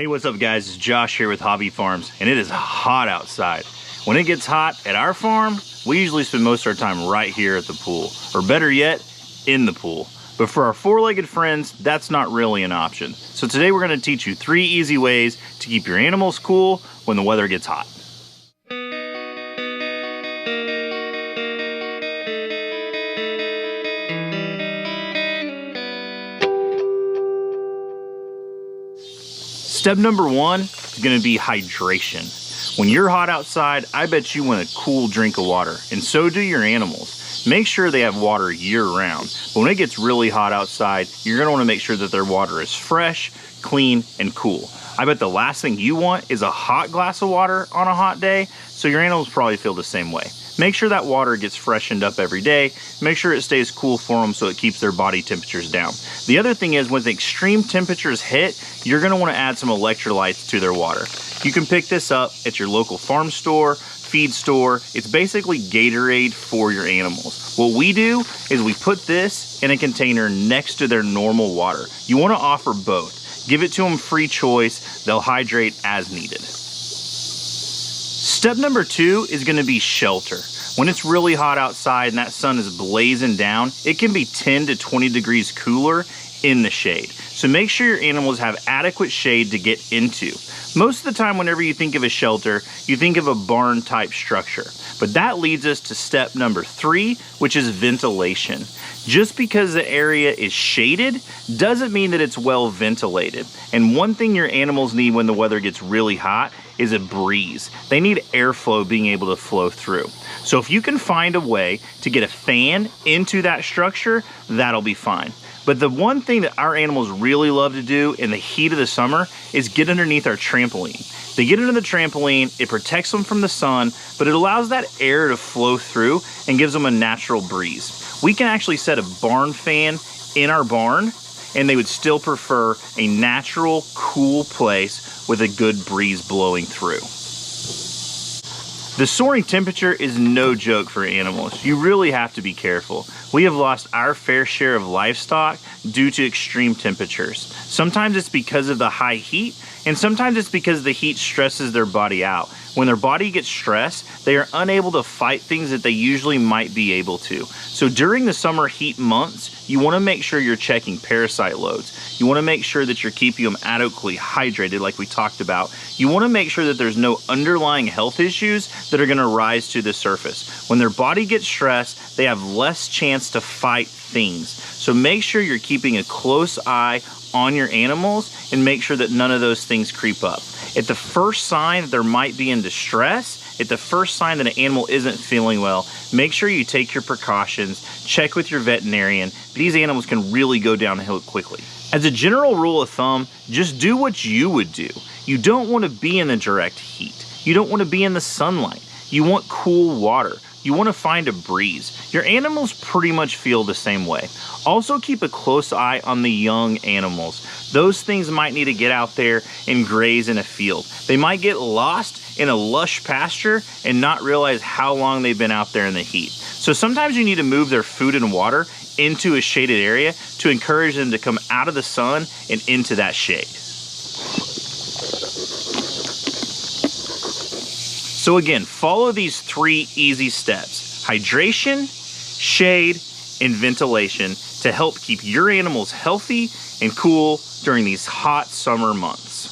Hey, what's up guys? It's Josh here with Hobby Farms, and it is hot outside. When it gets hot at our farm, we usually spend most of our time right here at the pool, or better yet, in the pool. But for our four-legged friends, that's not really an option. So today we're gonna teach you 3 easy ways to keep your animals cool when the weather gets hot. Step number 1 is gonna be hydration. When you're hot outside, I bet you want a cool drink of water, and so do your animals. Make sure they have water year round. But when it gets really hot outside, you're gonna wanna make sure that their water is fresh, clean, and cool. I bet the last thing you want is a hot glass of water on a hot day, so your animals probably feel the same way. Make sure that water gets freshened up every day. Make sure it stays cool for them so it keeps their body temperatures down. The other thing is, when the extreme temperatures hit, you're gonna wanna add some electrolytes to their water. You can pick this up at your local farm store, feed store. It's basically Gatorade for your animals. What we do is we put this in a container next to their normal water. You wanna offer both. Give it to them free choice. They'll hydrate as needed. Step number 2 is gonna be shelter. When it's really hot outside and that sun is blazing down, it can be 10 to 20 degrees cooler in the shade. So make sure your animals have adequate shade to get into. Most of the time, whenever you think of a shelter, you think of a barn type structure. But that leads us to step number 3, which is ventilation. Just because the area is shaded doesn't mean that it's well ventilated. And one thing your animals need when the weather gets really hot is a breeze. They need airflow being able to flow through. So if you can find a way to get a fan into that structure, that'll be fine. But the one thing that our animals really love to do in the heat of the summer is get underneath our trampoline. They get under the trampoline, it protects them from the sun, but it allows that air to flow through and gives them a natural breeze. We can actually set a barn fan in our barn, and they would still prefer a natural, cool place with a good breeze blowing through. The soaring temperature is no joke for animals. You really have to be careful. We have lost our fair share of livestock due to extreme temperatures. Sometimes it's because of the high heat, and sometimes it's because the heat stresses their body out. When their body gets stressed, they are unable to fight things that they usually might be able to. So during the summer heat months, you wanna make sure you're checking parasite loads. You wanna make sure that you're keeping them adequately hydrated like we talked about. You wanna make sure that there's no underlying health issues that are gonna rise to the surface. When their body gets stressed, they have less chance to fight things. So make sure you're keeping a close eye on your animals and make sure that none of those things creep up. At the first sign that there might be in distress, at the first sign that an animal isn't feeling well, make sure you take your precautions, check with your veterinarian. These animals can really go downhill quickly. As a general rule of thumb, just do what you would do. You don't want to be in the direct heat. You don't want to be in the sunlight. You want cool water. You want to find a breeze. Your animals pretty much feel the same way. Also keep a close eye on the young animals. Those things might need to get out there and graze in a field. They might get lost in a lush pasture and not realize how long they've been out there in the heat. So sometimes you need to move their food and water into a shaded area to encourage them to come out of the sun and into that shade. So again, follow these 3 easy steps: hydration, shade, and ventilation to help keep your animals healthy and cool during these hot summer months.